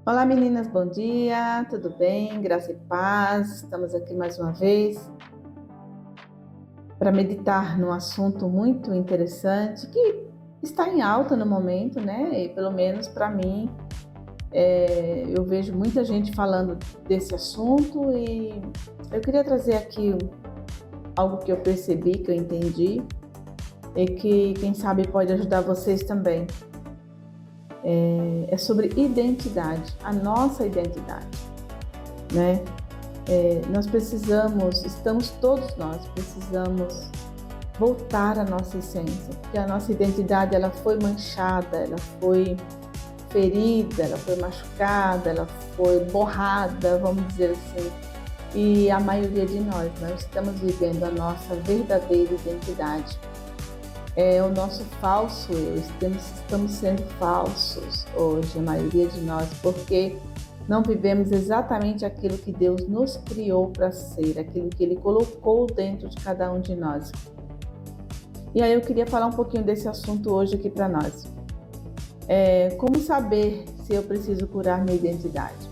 Olá meninas, bom dia, tudo bem? Graça e paz. Estamos aqui mais uma vez para meditar num assunto muito interessante que está em alta no momento, né? E pelo menos para mim, eu vejo muita gente falando desse assunto e eu queria trazer aqui algo que eu percebi, que eu entendi e que, quem sabe, pode ajudar vocês também. É sobre identidade, a nossa identidade, né? Nós todos nós precisamos voltar à nossa essência, porque a nossa identidade ela foi manchada, ela foi ferida, ela foi machucada, ela foi borrada, vamos dizer assim. E a maioria de nós não estamos vivendo a nossa verdadeira identidade. É o nosso falso eu, estamos sendo falsos hoje, a maioria de nós, porque não vivemos exatamente aquilo que Deus nos criou para ser, aquilo que Ele colocou dentro de cada um de nós. E aí eu queria falar um pouquinho desse assunto hoje aqui para nós. Como saber se eu preciso curar minha identidade?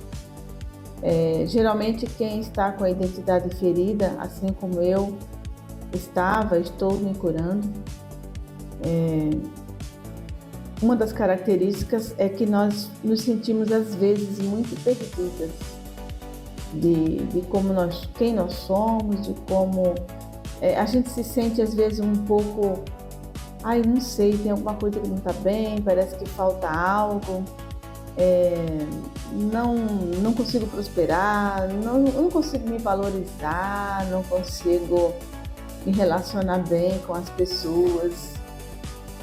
Geralmente quem está com a identidade ferida, assim como eu estou me curando. Uma das características é que nós nos sentimos às vezes muito perdidas de quem nós somos, de como a gente se sente às vezes um pouco, não sei, tem alguma coisa que não está bem, parece que falta algo, não consigo prosperar, eu não consigo me valorizar, não consigo me relacionar bem com as pessoas.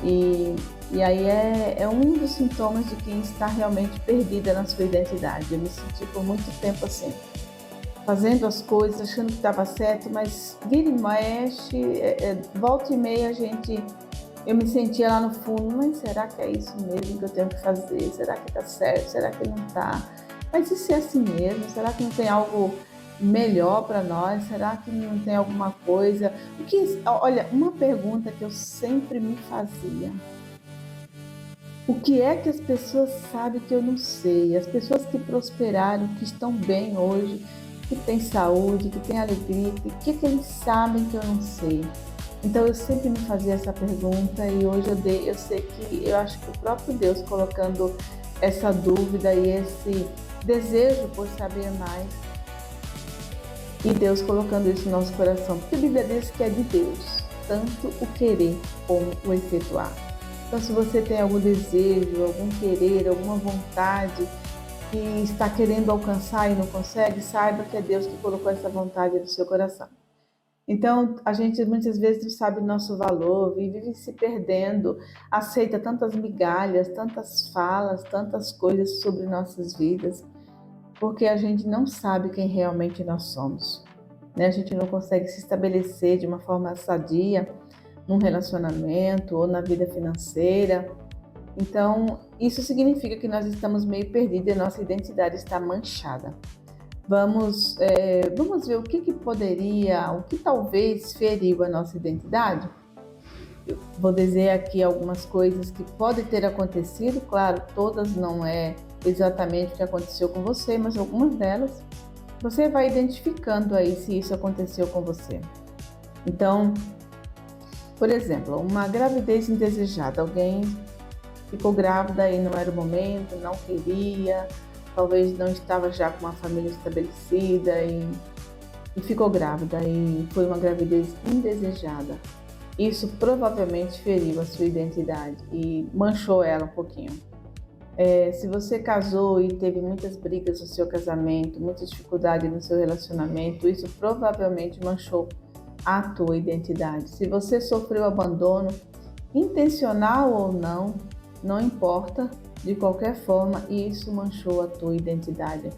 E aí é um dos sintomas de quem está realmente perdida na sua identidade. Eu me senti por muito tempo assim, fazendo as coisas, achando que estava certo, mas vira e mexe, volta e meia eu me sentia lá no fundo, mas será que é isso mesmo que eu tenho que fazer? Será que está certo? Será que não está? Mas e se é assim mesmo? Será que não tem algo melhor para nós? Será que não tem alguma coisa? Olha, uma pergunta que eu sempre me fazia: o que é que as pessoas sabem que eu não sei? As pessoas que prosperaram, que estão bem hoje, que têm saúde, que têm alegria, o que eles sabem que eu não sei? Então eu sempre me fazia essa pergunta e hoje eu sei que eu acho que o próprio Deus colocando essa dúvida e esse desejo por saber mais, e Deus colocando isso no nosso coração, porque a Bíblia diz que é de Deus, tanto o querer como o efetuar. Então, se você tem algum desejo, algum querer, alguma vontade que está querendo alcançar e não consegue, saiba que é Deus que colocou essa vontade no seu coração. Então, a gente muitas vezes não sabe o nosso valor, vive se perdendo, aceita tantas migalhas, tantas falas, tantas coisas sobre nossas vidas, porque a gente não sabe quem realmente nós somos, né? A gente não consegue se estabelecer de uma forma sadia num relacionamento ou na vida financeira. Então, isso significa que nós estamos meio perdidos e a nossa identidade está manchada. Vamos ver o que talvez feriu a nossa identidade. Eu vou dizer aqui algumas coisas que podem ter acontecido, claro, todas não é exatamente o que aconteceu com você, mas algumas delas você vai identificando aí se isso aconteceu com você. Então, por exemplo, uma gravidez indesejada, alguém ficou grávida e não era o momento, não queria, talvez não estava já com uma família estabelecida e ficou grávida e foi uma gravidez indesejada. Isso provavelmente feriu a sua identidade e manchou ela um pouquinho. Se você casou e teve muitas brigas no seu casamento, muita dificuldade no seu relacionamento, isso provavelmente manchou a tua identidade. Se você sofreu abandono, intencional ou não, não importa, de qualquer forma, isso manchou a tua identidade.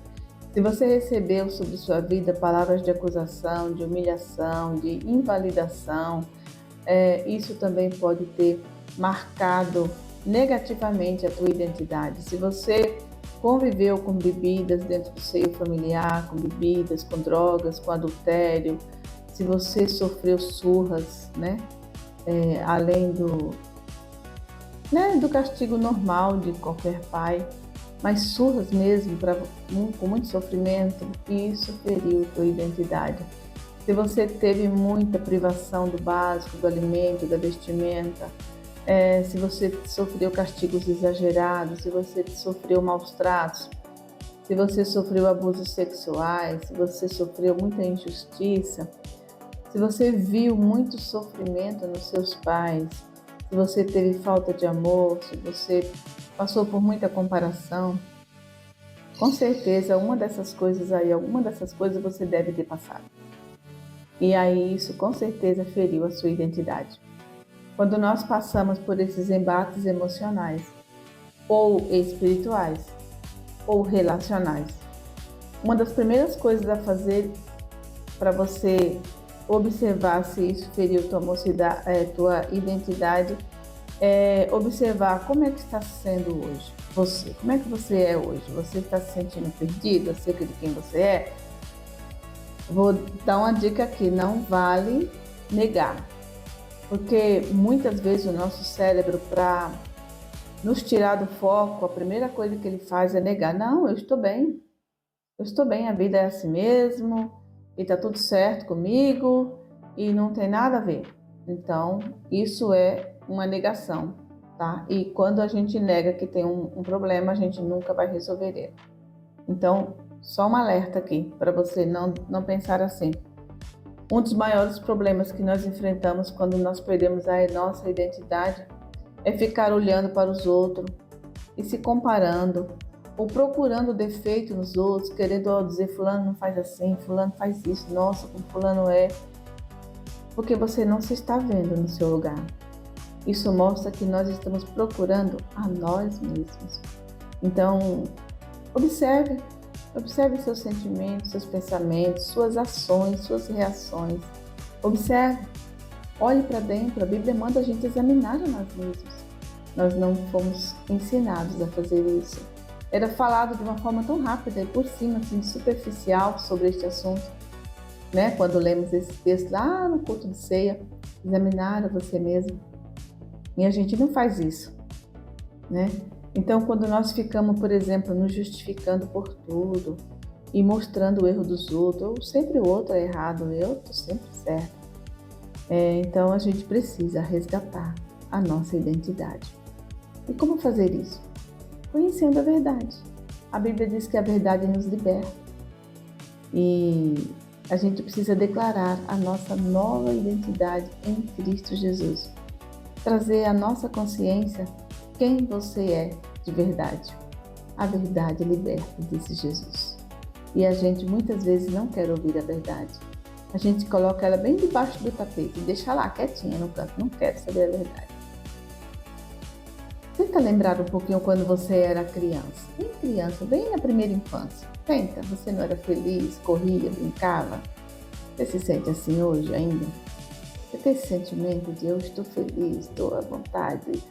Se você recebeu sobre sua vida palavras de acusação, de humilhação, de invalidação, isso também pode ter marcado negativamente a tua identidade. Se você conviveu com bebidas dentro do seio familiar, com bebidas, com drogas, com adultério, se você sofreu surras, né? Além do castigo normal de qualquer pai, mas surras mesmo, com muito sofrimento, isso feriu tua identidade. Se você teve muita privação do básico, do alimento, da vestimenta, se você sofreu castigos exagerados, se você sofreu maus tratos, se você sofreu abusos sexuais, se você sofreu muita injustiça, se você viu muito sofrimento nos seus pais, se você teve falta de amor, se você passou por muita comparação, com certeza alguma dessas coisas você deve ter passado. E aí isso com certeza feriu a sua identidade. Quando nós passamos por esses embates emocionais, ou espirituais, ou relacionais, uma das primeiras coisas a fazer para você observar se isso feriu tua identidade é observar como é que está sendo hoje você. Como é que você é hoje? Você está se sentindo perdido acerca de quem você é? Vou dar uma dica aqui, não vale negar. Porque muitas vezes o nosso cérebro, para nos tirar do foco, a primeira coisa que ele faz é negar. Não, eu estou bem, a vida é assim mesmo, e está tudo certo comigo, e não tem nada a ver. Então, isso é uma negação, tá? E quando a gente nega que tem um problema, a gente nunca vai resolver ele. Então, só um alerta aqui, para você não pensar assim. Um dos maiores problemas que nós enfrentamos quando nós perdemos a nossa identidade é ficar olhando para os outros e se comparando, ou procurando defeito nos outros, querendo dizer fulano não faz assim, fulano faz isso, nossa, como fulano é. Porque você não se está vendo no seu lugar. Isso mostra que nós estamos procurando a nós mesmos. Então, observe seus sentimentos, seus pensamentos, suas ações, suas reações. Observe, olhe para dentro. A Bíblia manda a gente examinar a nós mesmos. Nós não fomos ensinados a fazer isso. Era falado de uma forma tão rápida e por cima, assim, superficial sobre este assunto, né? Quando lemos esse texto lá no culto de ceia, examinar a você mesmo. E a gente não faz isso, né? Então, quando nós ficamos, por exemplo, nos justificando por tudo e mostrando o erro dos outros, ou sempre o outro é errado, eu estou sempre certa. Então, a gente precisa resgatar a nossa identidade. E como fazer isso? Conhecendo a verdade. A Bíblia diz que a verdade nos liberta. E a gente precisa declarar a nossa nova identidade em Cristo Jesus. Trazer à nossa consciência quem você é de verdade. A verdade liberta, disse Jesus. E a gente muitas vezes não quer ouvir a verdade. A gente coloca ela bem debaixo do tapete e deixa lá quietinha no canto, não quero saber a verdade. Tenta lembrar um pouquinho quando você era criança, bem na primeira infância. Tenta, você não era feliz, corria, brincava. Você se sente assim hoje ainda? Você tem esse sentimento de eu estou feliz, estou à vontade,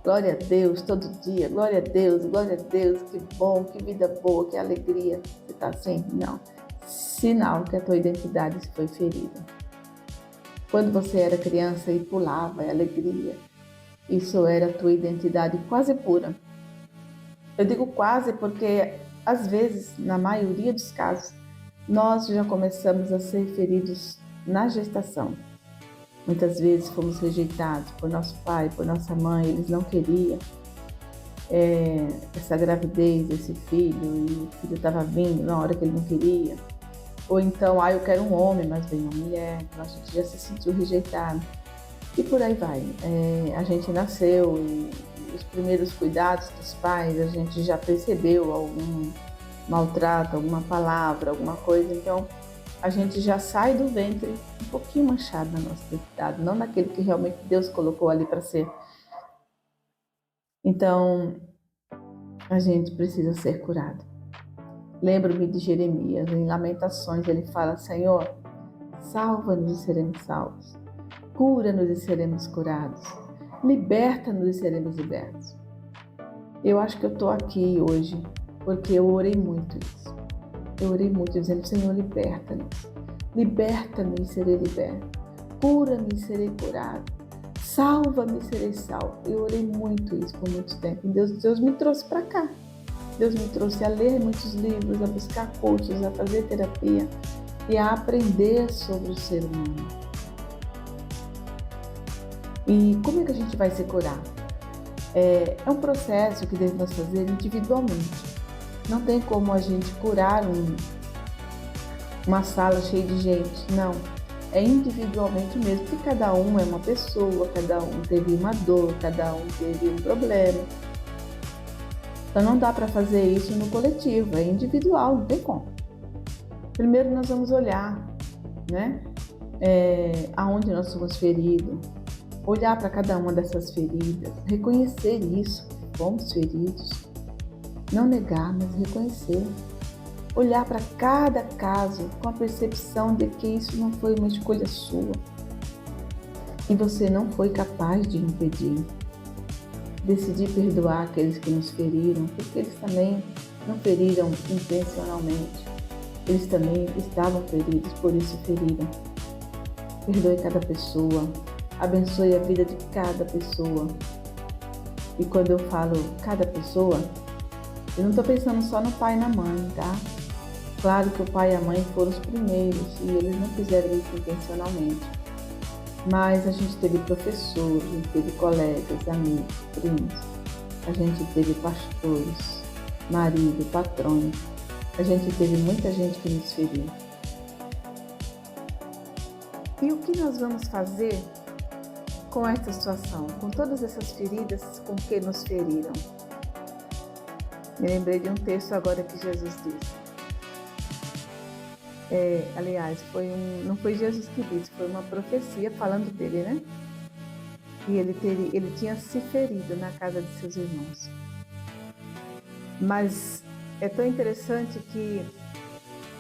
glória a Deus todo dia, glória a Deus, que bom, que vida boa, que alegria. Você está assim? Não. Sinal que a tua identidade foi ferida. Quando você era criança e pulava, alegria, isso era a tua identidade quase pura. Eu digo quase porque, às vezes, na maioria dos casos, nós já começamos a ser feridos na gestação. Muitas vezes fomos rejeitados por nosso pai, por nossa mãe, eles não queriam essa gravidez, esse filho, e o filho estava vindo na hora que ele não queria. Ou então, eu quero um homem, mas vem uma mulher, a gente já se sentiu rejeitado. E por aí vai. A gente nasceu e os primeiros cuidados dos pais, a gente já percebeu algum maltrato, alguma palavra, alguma coisa. Então, a gente já sai do ventre um pouquinho manchado na nossa identidade, não naquele que realmente Deus colocou ali para ser. Então, a gente precisa ser curado. Lembro-me de Jeremias, em Lamentações, ele fala: Senhor, salva-nos e seremos salvos. Cura-nos e seremos curados. Liberta-nos e seremos libertos. Eu acho que eu estou aqui hoje porque eu orei muito isso. Eu orei muito dizendo: Senhor, liberta-nos. Liberta-me e serei liberto. Cura-me e serei curado. Salva-me e serei salvo. Eu orei muito isso por muito tempo. E Deus me trouxe para cá. Deus me trouxe a ler muitos livros, a buscar coaches, a fazer terapia e a aprender sobre o ser humano. E como é que a gente vai se curar? É um processo que devemos fazer individualmente. Não tem como a gente curar uma sala cheia de gente, não. É individualmente mesmo, porque cada um é uma pessoa, cada um teve uma dor, cada um teve um problema. Então não dá para fazer isso no coletivo, é individual, não tem como. Primeiro nós vamos olhar, né, aonde nós somos feridos, olhar para cada uma dessas feridas, reconhecer isso, fomos feridos, não negar, mas reconhecer. Olhar para cada caso com a percepção de que isso não foi uma escolha sua e você não foi capaz de impedir. Decidir perdoar aqueles que nos feriram, porque eles também não feriram intencionalmente. Eles também estavam feridos, por isso feriram. Perdoe cada pessoa, abençoe a vida de cada pessoa. E quando eu falo cada pessoa, eu não estou pensando só no pai e na mãe, tá? Claro que o pai e a mãe foram os primeiros e eles não fizeram isso intencionalmente. Mas a gente teve professores, a gente teve colegas, amigos, primos. A gente teve pastores, marido, patrões. A gente teve muita gente que nos feriu. E o que nós vamos fazer com essa situação, com todas essas feridas com que nos feriram? Me lembrei de um texto agora que Jesus disse. Aliás, não foi Jesus que disse, foi uma profecia falando dele, né? E ele tinha se ferido na casa de seus irmãos. Mas é tão interessante que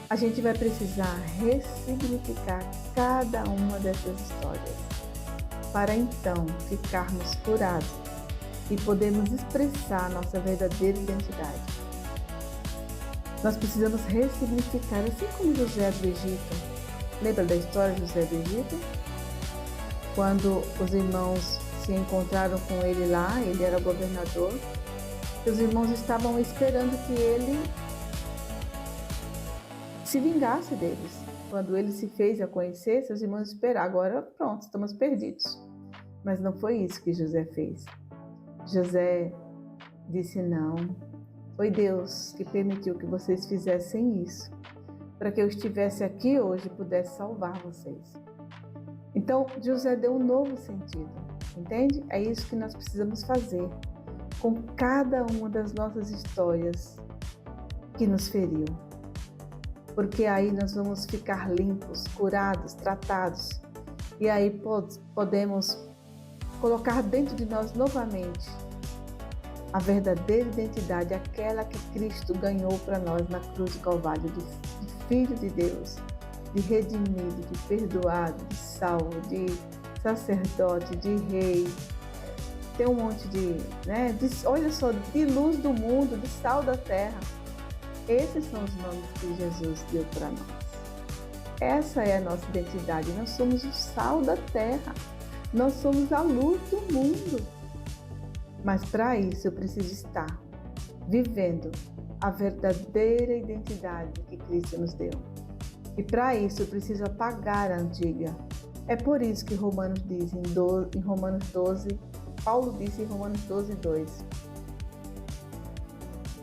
a gente vai precisar ressignificar cada uma dessas histórias para então ficarmos curados e podermos expressar a nossa verdadeira identidade. Nós precisamos ressignificar, assim como José do Egito. Lembra da história de José do Egito? Quando os irmãos se encontraram com ele lá, ele era governador, os irmãos estavam esperando que ele se vingasse deles. Quando ele se fez a conhecer, seus irmãos esperaram, agora pronto, estamos perdidos. Mas não foi isso que José fez. José disse não. Foi Deus que permitiu que vocês fizessem isso, para que eu estivesse aqui hoje e pudesse salvar vocês. Então, José deu um novo sentido, entende? É isso que nós precisamos fazer com cada uma das nossas histórias que nos feriu. Porque aí nós vamos ficar limpos, curados, tratados. E aí podemos colocar dentro de nós novamente a verdadeira identidade, aquela que Cristo ganhou para nós na cruz do Calvário, de Filho de Deus, de redimido, de perdoado, de salvo, de sacerdote, de rei. Tem um monte olha só, de luz do mundo, de sal da terra. Esses são os nomes que Jesus deu para nós. Essa é a nossa identidade. Nós somos o sal da terra. Nós somos a luz do mundo. Mas para isso eu preciso estar vivendo a verdadeira identidade que Cristo nos deu. E para isso eu preciso apagar a antiga. É por isso que Romanos diz em Romanos 12, Paulo disse em Romanos 12, 2.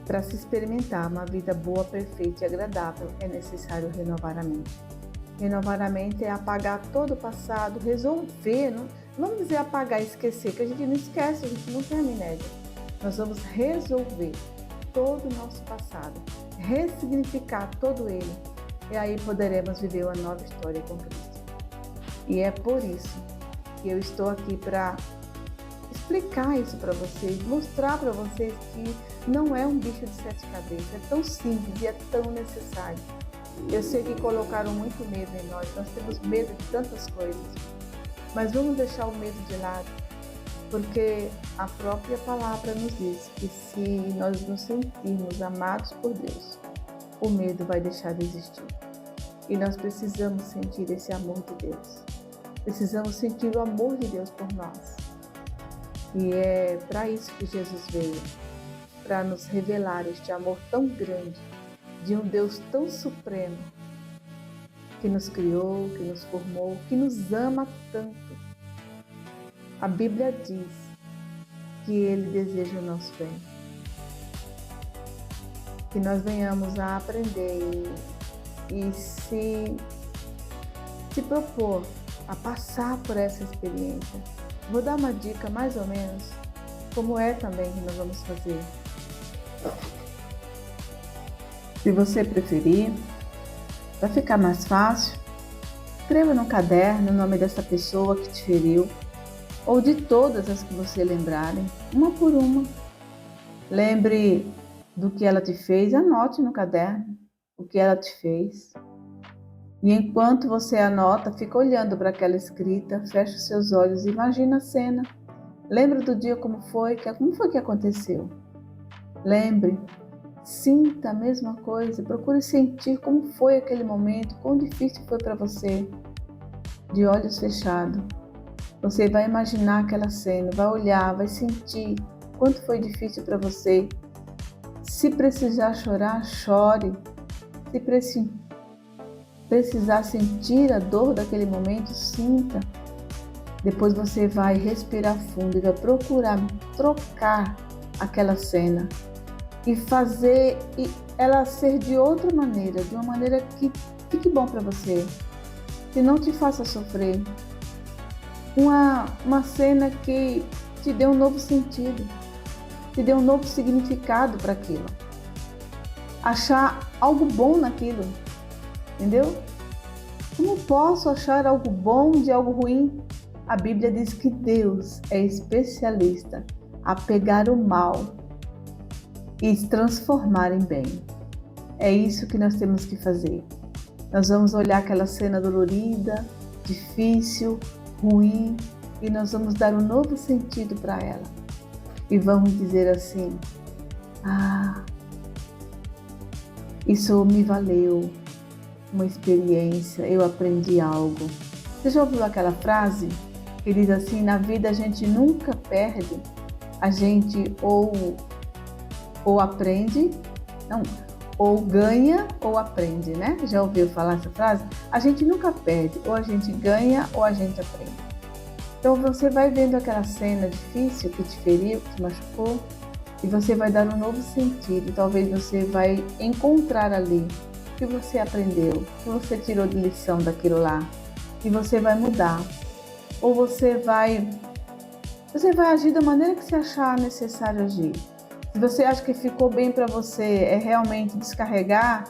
Para se experimentar uma vida boa, perfeita e agradável, é necessário renovar a mente. Renovar a mente é apagar todo o passado, resolver, não vamos dizer apagar e esquecer, que a gente não esquece, a gente não tem amnésia. Nós vamos resolver todo o nosso passado, ressignificar todo ele, e aí poderemos viver uma nova história com Cristo. E é por isso que eu estou aqui para explicar isso para vocês, mostrar para vocês que não é um bicho de 7 cabeças, é tão simples e é tão necessário. Eu sei que colocaram muito medo em nós temos medo de tantas coisas, mas vamos deixar o medo de lado, porque a própria palavra nos diz que se nós nos sentirmos amados por Deus, o medo vai deixar de existir. E nós precisamos sentir esse amor de Deus. Precisamos sentir o amor de Deus por nós. E é para isso que Jesus veio, para nos revelar este amor tão grande de um Deus tão supremo, que nos criou, que nos formou, que nos ama tanto. A Bíblia diz que Ele deseja o nosso bem. Que nós venhamos a aprender e se propor a passar por essa experiência. Vou dar uma dica mais ou menos como é também que nós vamos fazer. Se você preferir, para ficar mais fácil, escreva no caderno o nome dessa pessoa que te feriu, ou de todas as que você lembrarem, uma por uma. Lembre do que ela te fez, anote no caderno o que ela te fez. E enquanto você anota, fica olhando para aquela escrita, fecha os seus olhos e imagina a cena. Lembra do dia como foi que aconteceu. Lembre, sinta a mesma coisa, procure sentir como foi aquele momento, quão difícil foi para você. De olhos fechados, você vai imaginar aquela cena, vai olhar, vai sentir quanto foi difícil para você. Se precisar chorar, chore. Se precisar sentir a dor daquele momento, sinta. Depois você vai respirar fundo e vai procurar trocar aquela cena e fazer ela ser de outra maneira, de uma maneira que fique bom para você, que não te faça sofrer. Uma cena que te dê um novo sentido, te dê um novo significado para aquilo. Achar algo bom naquilo. Entendeu? Como posso achar algo bom de algo ruim? A Bíblia diz que Deus é especialista a pegar o mal e se transformar em bem. É isso que nós temos que fazer. Nós vamos olhar aquela cena dolorida, difícil, ruim, e nós vamos dar um novo sentido para ela. E vamos dizer assim: isso me valeu uma experiência, eu aprendi algo. Você já ouviu aquela frase que diz assim: na vida a gente nunca perde, a gente ou aprende, não, ou ganha ou aprende, né? Já ouviu falar essa frase? A gente nunca perde, ou a gente ganha ou a gente aprende. Então você vai vendo aquela cena difícil que te feriu, que te machucou, e você vai dar um novo sentido. Talvez você vai encontrar ali o que você aprendeu, o que você tirou de lição daquilo lá, e você vai mudar. Ou você vai agir da maneira que você achar necessário agir. Se você acha que ficou bem para você realmente descarregar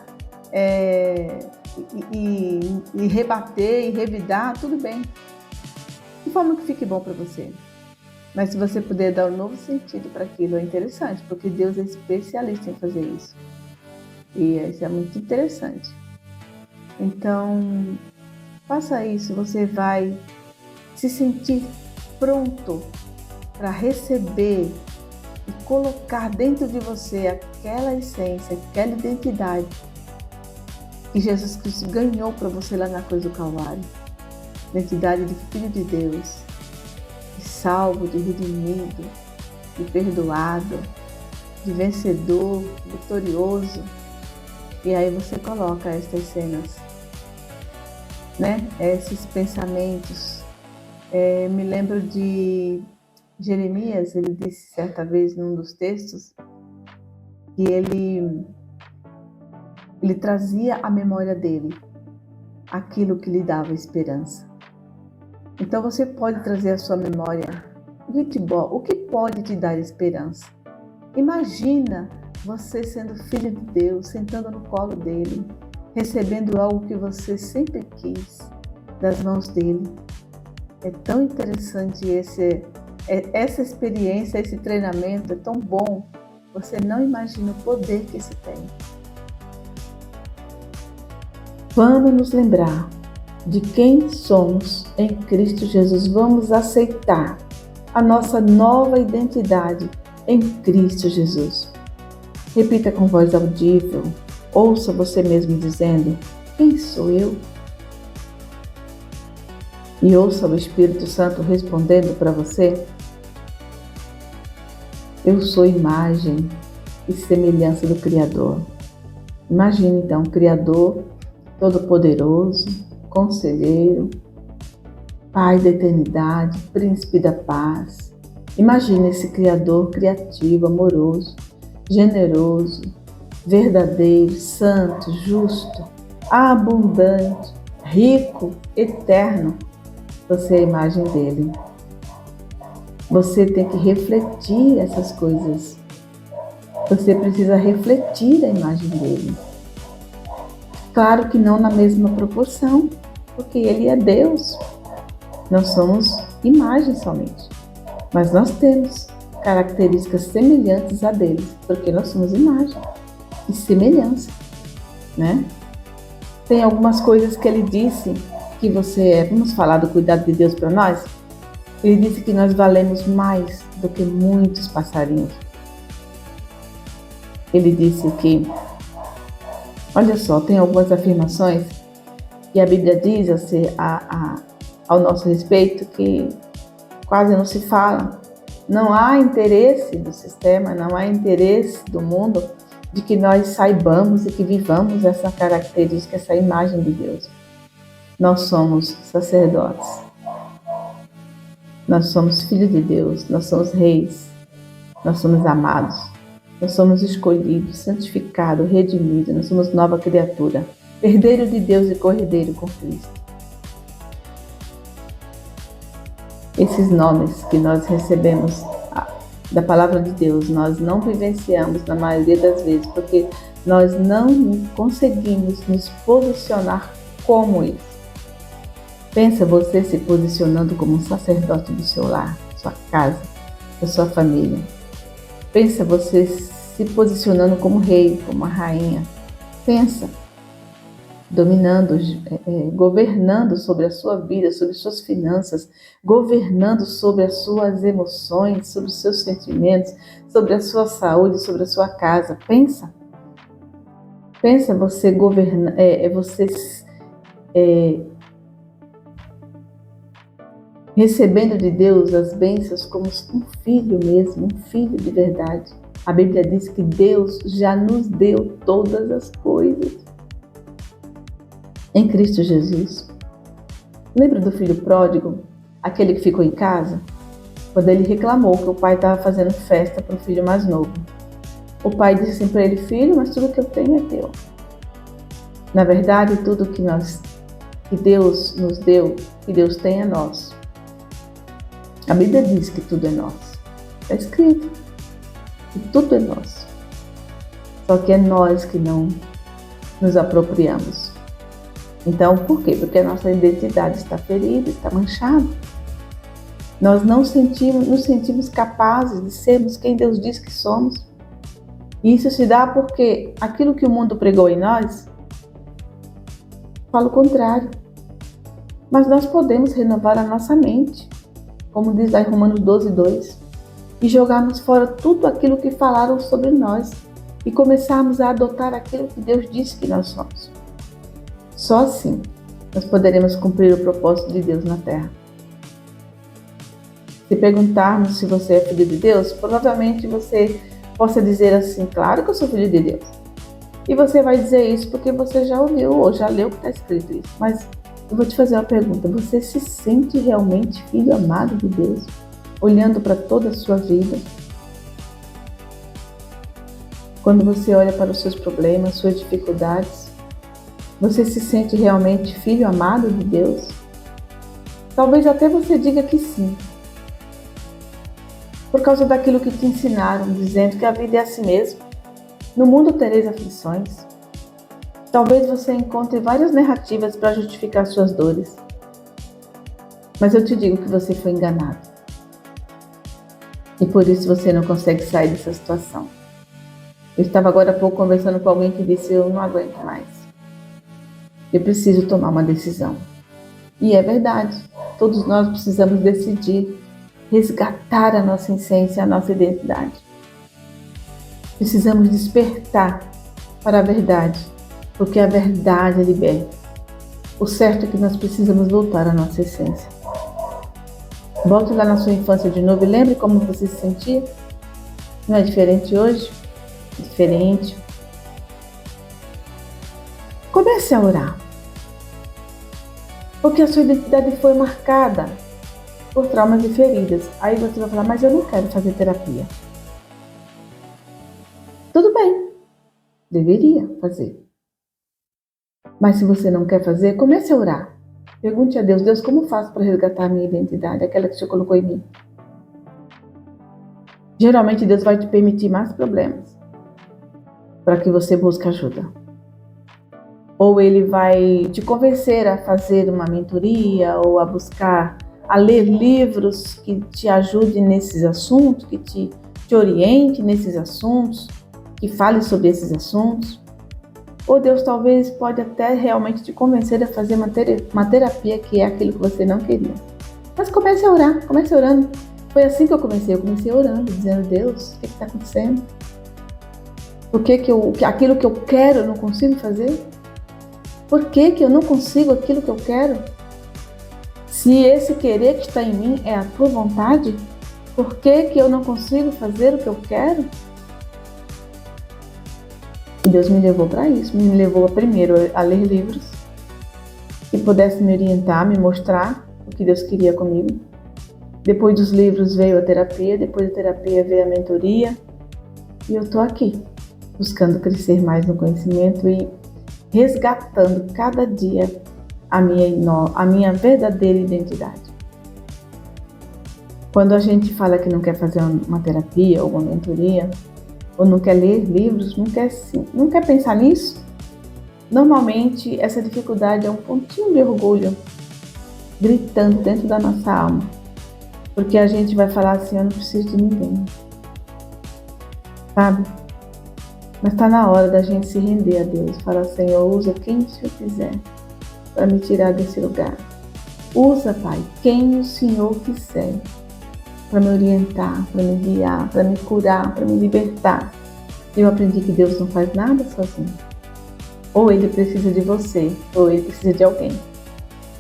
e rebater e revidar, tudo bem. De forma que fique bom para você. Mas se você puder dar um novo sentido para aquilo, é interessante, porque Deus é especialista em fazer isso. E isso é muito interessante. Então, faça isso, você vai se sentir pronto para receber e colocar dentro de você aquela essência, aquela identidade que Jesus Cristo ganhou para você lá na cruz do Calvário. Identidade de Filho de Deus, de salvo, de redimido, de perdoado, de vencedor, vitorioso. E aí você coloca estas cenas, né? Esses pensamentos. Me lembro de Jeremias, ele disse certa vez num dos textos que ele trazia à memória dele aquilo que lhe dava esperança. Então você pode trazer à sua memória o que pode te dar esperança. Imagina você sendo filho de Deus, sentando no colo dele, recebendo algo que você sempre quis das mãos dele. É tão interessante essa experiência, esse treinamento, é tão bom. Você não imagina o poder que isso tem. Vamos nos lembrar de quem somos em Cristo Jesus. Vamos aceitar a nossa nova identidade em Cristo Jesus. Repita com voz audível, ouça você mesmo dizendo: quem sou eu? E ouça o Espírito Santo respondendo para você: eu sou imagem e semelhança do Criador. Imagine então o Criador Todo-Poderoso, Conselheiro, Pai da eternidade, Príncipe da paz. Imagine esse Criador criativo, amoroso, generoso, verdadeiro, santo, justo, abundante, rico, eterno. Você é a imagem dele. Você tem que refletir essas coisas. Você precisa refletir a imagem dele. Claro que não na mesma proporção, porque ele é Deus. Nós somos imagem somente. Mas nós temos características semelhantes a dele, porque nós somos imagem e semelhança, né? Tem algumas coisas que ele disse que vamos falar do cuidado de Deus para nós? Ele disse que nós valemos mais do que muitos passarinhos. Ele disse que, olha só, tem algumas afirmações que a Bíblia diz ao nosso respeito que quase não se fala. Não há interesse do sistema, não há interesse do mundo de que nós saibamos e que vivamos essa característica, essa imagem de Deus. Nós somos sacerdotes. Nós somos filhos de Deus, nós somos reis, nós somos amados, nós somos escolhidos, santificados, redimidos, nós somos nova criatura, herdeiro de Deus e cordeiro com Cristo. Esses nomes que nós recebemos da palavra de Deus, nós não vivenciamos na maioria das vezes, porque nós não conseguimos nos posicionar como isso. Pensa você se posicionando como um sacerdote do seu lar, sua casa, da sua família. Pensa você se posicionando como rei, como uma rainha. Pensa, dominando, governando sobre a sua vida, sobre suas finanças, governando sobre as suas emoções, sobre os seus sentimentos, sobre a sua saúde, sobre a sua casa. Pensa você governar, recebendo de Deus as bênçãos como um filho mesmo, um filho de verdade. A Bíblia diz que Deus já nos deu todas as coisas em Cristo Jesus. Lembra do filho pródigo, aquele que ficou em casa? Quando ele reclamou que o pai estava fazendo festa para o filho mais novo. O pai disse assim para ele: filho, mas tudo que eu tenho é teu. Na verdade, tudo que Deus nos deu, que Deus tem é nosso. A Bíblia diz que tudo é nosso. Está escrito que tudo é nosso. Só que é nós que não nos apropriamos. Então, por quê? Porque a nossa identidade está ferida, está manchada. Nós nos sentimos capazes de sermos quem Deus diz que somos. E isso se dá porque aquilo que o mundo pregou em nós fala o contrário. Mas nós podemos renovar a nossa mente, como diz lá em Romanos 12:2, e jogarmos fora tudo aquilo que falaram sobre nós e começarmos a adotar aquilo que Deus disse que nós somos. Só assim nós poderemos cumprir o propósito de Deus na Terra. Se perguntarmos se você é filho de Deus, provavelmente você possa dizer assim: claro que eu sou filho de Deus. E você vai dizer isso porque você já ouviu ou já leu que está escrito isso. Mas eu vou te fazer uma pergunta: você se sente realmente filho amado de Deus? Olhando para toda a sua vida? Quando você olha para os seus problemas, suas dificuldades, você se sente realmente filho amado de Deus? Talvez até você diga que sim, por causa daquilo que te ensinaram, dizendo que a vida é assim mesmo. No mundo tereis aflições. Talvez você encontre várias narrativas para justificar suas dores. Mas eu te digo que você foi enganado. E por isso você não consegue sair dessa situação. Eu estava agora há pouco conversando com alguém que disse: eu não aguento mais. Eu preciso tomar uma decisão. E é verdade. Todos nós precisamos decidir resgatar a nossa essência, a nossa identidade. Precisamos despertar para a verdade, porque a verdade liberta. O certo é que nós precisamos voltar à nossa essência. Volte lá na sua infância de novo e lembre como você se sentia. Não é diferente hoje? diferente. Comece a orar. Porque a sua identidade foi marcada por traumas e feridas. Aí você vai falar, mas eu não quero fazer terapia. Tudo bem, deveria fazer. Mas se você não quer fazer, comece a orar. Pergunte a Deus, Deus, como faço para resgatar a minha identidade, aquela que o Senhor colocou em mim? Geralmente Deus vai te permitir mais problemas para que você busque ajuda. Ou Ele vai te convencer a fazer uma mentoria ou a ler livros que te ajudem nesses assuntos, que te oriente nesses assuntos, que fale sobre esses assuntos. Ou Deus talvez pode até realmente te convencer a fazer uma terapia, que é aquilo que você não queria. Mas comece a orar, comece orando. Foi assim que eu comecei orando, dizendo, Deus, o que está acontecendo? Por que aquilo que eu quero eu não consigo fazer? Por que eu não consigo aquilo que eu quero? Se esse querer que está em mim é a tua vontade, por que eu não consigo fazer o que eu quero? E Deus me levou para isso, me levou primeiro a ler livros que pudesse me orientar, me mostrar o que Deus queria comigo. Depois dos livros veio a terapia, depois da terapia veio a mentoria, e eu estou aqui, buscando crescer mais no conhecimento e resgatando cada dia a minha verdadeira identidade. Quando a gente fala que não quer fazer uma terapia ou uma mentoria, ou não quer ler livros, não quer pensar nisso, normalmente essa dificuldade é um pontinho de orgulho gritando dentro da nossa alma. Porque a gente vai falar assim, eu não preciso de ninguém. Sabe? Mas está na hora da gente se render a Deus. Falar, Senhor, usa quem o Senhor quiser para me tirar desse lugar. Usa, Pai, quem o Senhor quiser para me orientar, para me guiar, para me curar, para me libertar. Eu aprendi que Deus não faz nada sozinho. Ou Ele precisa de você, ou Ele precisa de alguém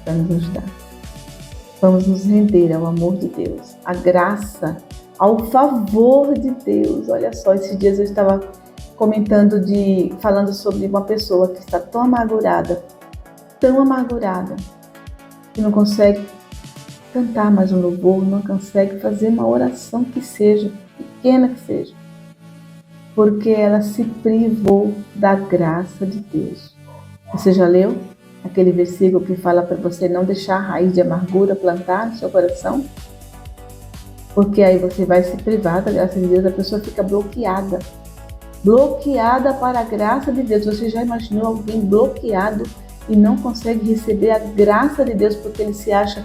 para nos ajudar. Vamos nos render ao amor de Deus, à graça, ao favor de Deus. Olha só, esses dias eu estava falando sobre uma pessoa que está tão amargurada, que não consegue cantar mais um louvor, não consegue fazer uma oração que seja, pequena que seja, porque ela se privou da graça de Deus. Você já leu aquele versículo que fala para você não deixar a raiz de amargura plantar no seu coração? Porque aí você vai se privar da graça de Deus, a pessoa fica bloqueada para a graça de Deus. Você já imaginou alguém bloqueado e não consegue receber a graça de Deus porque ele se acha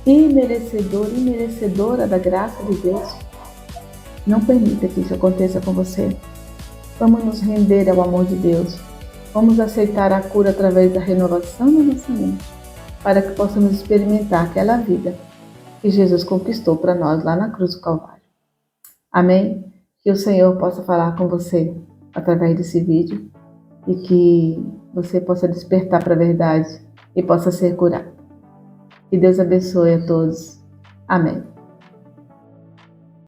imerecedora da graça de Deus? Não permita que isso aconteça com você. Vamos nos render ao amor de Deus. Vamos aceitar a cura através da renovação da nossa mente, para que possamos experimentar aquela vida que Jesus conquistou para nós lá na cruz do Calvário. Amém? Que o Senhor possa falar com você através desse vídeo e que você possa despertar para a verdade e possa ser curado. Que Deus abençoe a todos. Amém.